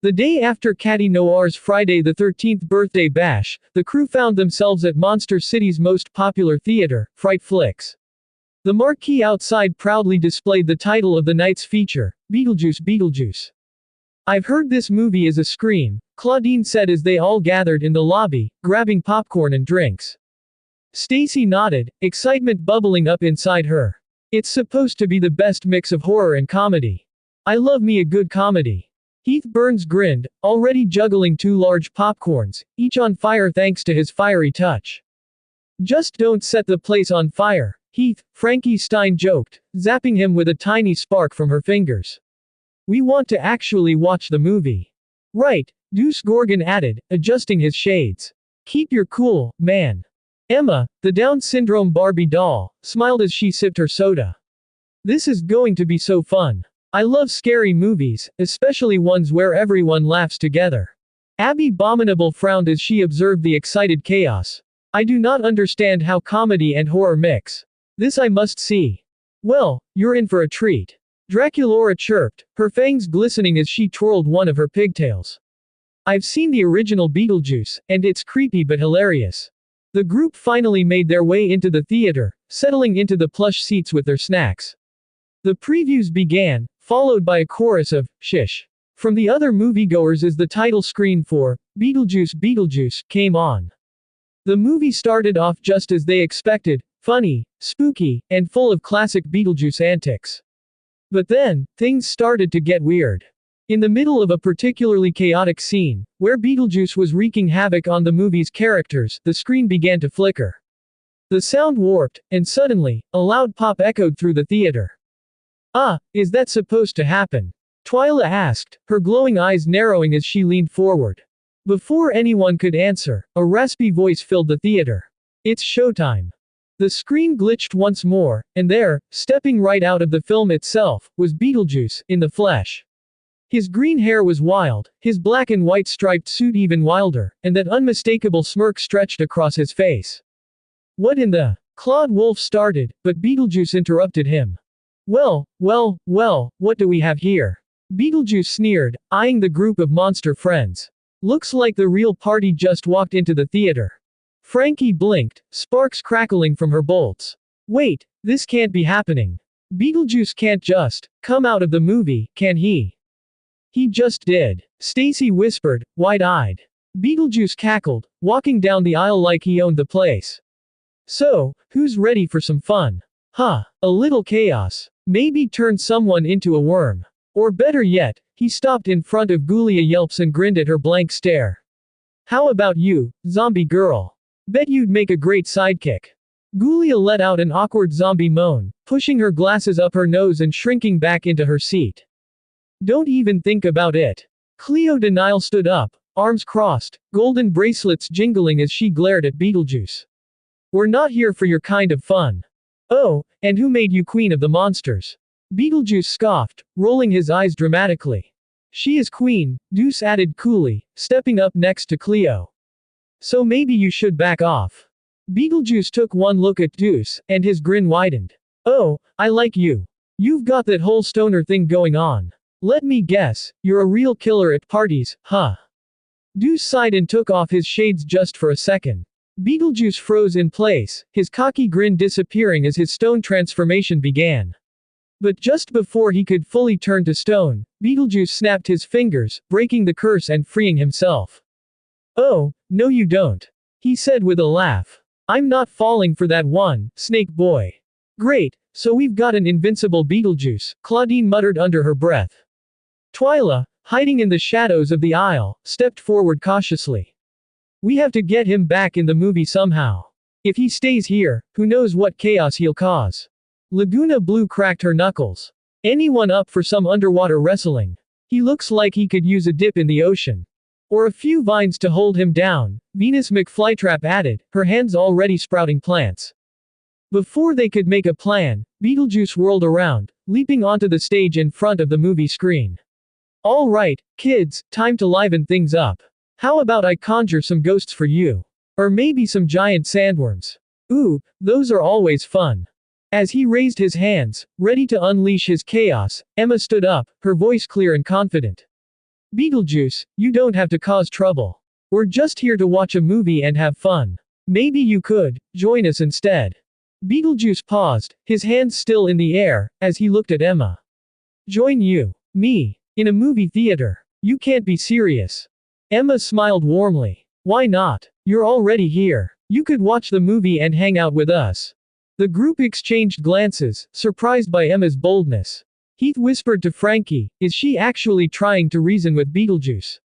The day after Cathy Noir's Friday the 13th birthday bash, the crew found themselves at Monster City's most popular theater, Fright Flicks. The marquee outside proudly displayed the title of the night's feature, Beetlejuice Beetlejuice. "I've heard this movie is a scream," Claudine said as they all gathered in the lobby, grabbing popcorn and drinks. Stacie nodded, excitement bubbling up inside her. "It's supposed to be the best mix of horror and comedy. I love me a good comedy." Heath Burns grinned, already juggling 2 large popcorns, each on fire thanks to his fiery touch. "Just don't set the place on fire, Heath," Frankie Stein joked, zapping him with a tiny spark from her fingers. "We want to actually watch the movie." "Right," Deuce Gorgon added, adjusting his shades. "Keep your cool, man." Emma, the Down syndrome Barbie doll, smiled as she sipped her soda. "This is going to be so fun. I love scary movies, especially ones where everyone laughs together." Abby Abominable frowned as she observed the excited chaos. "I do not understand how comedy and horror mix. This I must see." "Well, you're in for a treat." Draculaura chirped, her fangs glistening as she twirled one of her pigtails. "I've seen the original Beetlejuice, and it's creepy but hilarious." The group finally made their way into the theater, settling into the plush seats with their snacks. The previews began, followed by a chorus of "Shish" from the other moviegoers as the title screen for Beetlejuice Beetlejuice came on. The movie started off just as they expected, funny, spooky, and full of classic Beetlejuice antics. But then, things started to get weird. In the middle of a particularly chaotic scene, where Beetlejuice was wreaking havoc on the movie's characters, the screen began to flicker. The sound warped, and suddenly, a loud pop echoed through the theater. Is that supposed to happen?" Twyla asked, her glowing eyes narrowing as she leaned forward. Before anyone could answer, a raspy voice filled the theater. "It's showtime." The screen glitched once more, and there, stepping right out of the film itself, was Beetlejuice, in the flesh. His green hair was wild, his black and white striped suit even wilder, and that unmistakable smirk stretched across his face. "What in the—" Claude Wolf started, but Beetlejuice interrupted him. Well, what do we have here?" Beetlejuice sneered, eyeing the group of monster friends. "Looks like the real party just walked into the theater." Frankie blinked, sparks crackling from her bolts. "Wait, this can't be happening. Beetlejuice can't just come out of the movie, can he?" "He just did," Stacie whispered, wide-eyed. Beetlejuice cackled, walking down the aisle like he owned the place. "So, who's ready for some fun? A little chaos. Maybe turn someone into a worm. Or better yet," he stopped in front of Ghoulia Yelps and grinned at her blank stare. "How about you, zombie girl? Bet you'd make a great sidekick." Ghoulia let out an awkward zombie moan, pushing her glasses up her nose and shrinking back into her seat. "Don't even think about it." Cleo Denial stood up, arms crossed, golden bracelets jingling as she glared at Beetlejuice. "We're not here for your kind of fun." "Oh, and who made you queen of the monsters?" Beetlejuice scoffed, rolling his eyes dramatically. "She is queen," Deuce added coolly, stepping up next to Cleo. "So maybe you should back off." Beetlejuice took one look at Deuce, and his grin widened. "Oh, I like you. You've got that whole stoner thing going on. Let me guess, you're a real killer at parties, huh?" Deuce sighed and took off his shades just for a second. Beetlejuice froze in place, his cocky grin disappearing as his stone transformation began. But just before he could fully turn to stone, Beetlejuice snapped his fingers, breaking the curse and freeing himself. "Oh, no you don't," he said with a laugh. "I'm not falling for that one, Snake Boy." "Great, so we've got an invincible Beetlejuice," Claudine muttered under her breath. Twyla, hiding in the shadows of the aisle, stepped forward cautiously. "We have to get him back in the movie somehow. If he stays here, who knows what chaos he'll cause." Laguna Blue cracked her knuckles. "Anyone up for some underwater wrestling? He looks like he could use a dip in the ocean. Or a few vines to hold him down," Venus McFlytrap added, her hands already sprouting plants. Before they could make a plan, Beetlejuice whirled around, leaping onto the stage in front of the movie screen. "All right, kids, time to liven things up. How about I conjure some ghosts for you? Or maybe some giant sandworms? Ooh, those are always fun." As he raised his hands, ready to unleash his chaos, Emma stood up, her voice clear and confident. Beetlejuice, you don't have to cause trouble. We're just here to watch a movie and have fun. Maybe you could join us instead. Beetlejuice paused, his hands still in the air, as he looked at Emma. Join you? Me? In a movie theater? You can't be serious. Emma smiled warmly. Why not? You're already here. You could watch the movie and hang out with us. The group exchanged glances, surprised by Emma's boldness. Heath whispered to Frankie, is she actually trying to reason with Beetlejuice?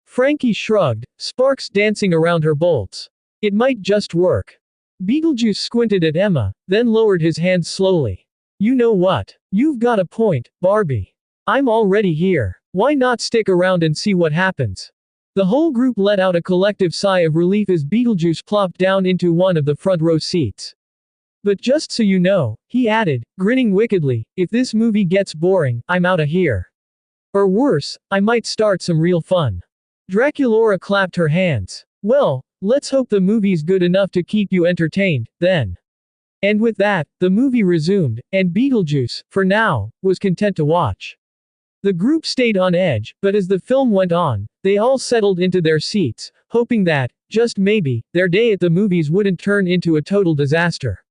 Frankie shrugged, sparks dancing around her bolts. It might just work. Beetlejuice squinted at Emma, then lowered his hands slowly. You know what? You've got a point, Barbie. I'm already here. Why not stick around and see what happens? The whole group let out a collective sigh of relief as Beetlejuice plopped down into one of the front row seats. But just so you know, he added, grinning wickedly, if this movie gets boring, I'm outta here. Or worse, I might start some real fun. Draculaura clapped her hands. Well, let's hope the movie's good enough to keep you entertained, then. And with that, the movie resumed, and Beetlejuice, for now, was content to watch. The group stayed on edge, but as the film went on, they all settled into their seats, hoping that, just maybe, their day at the movies wouldn't turn into a total disaster.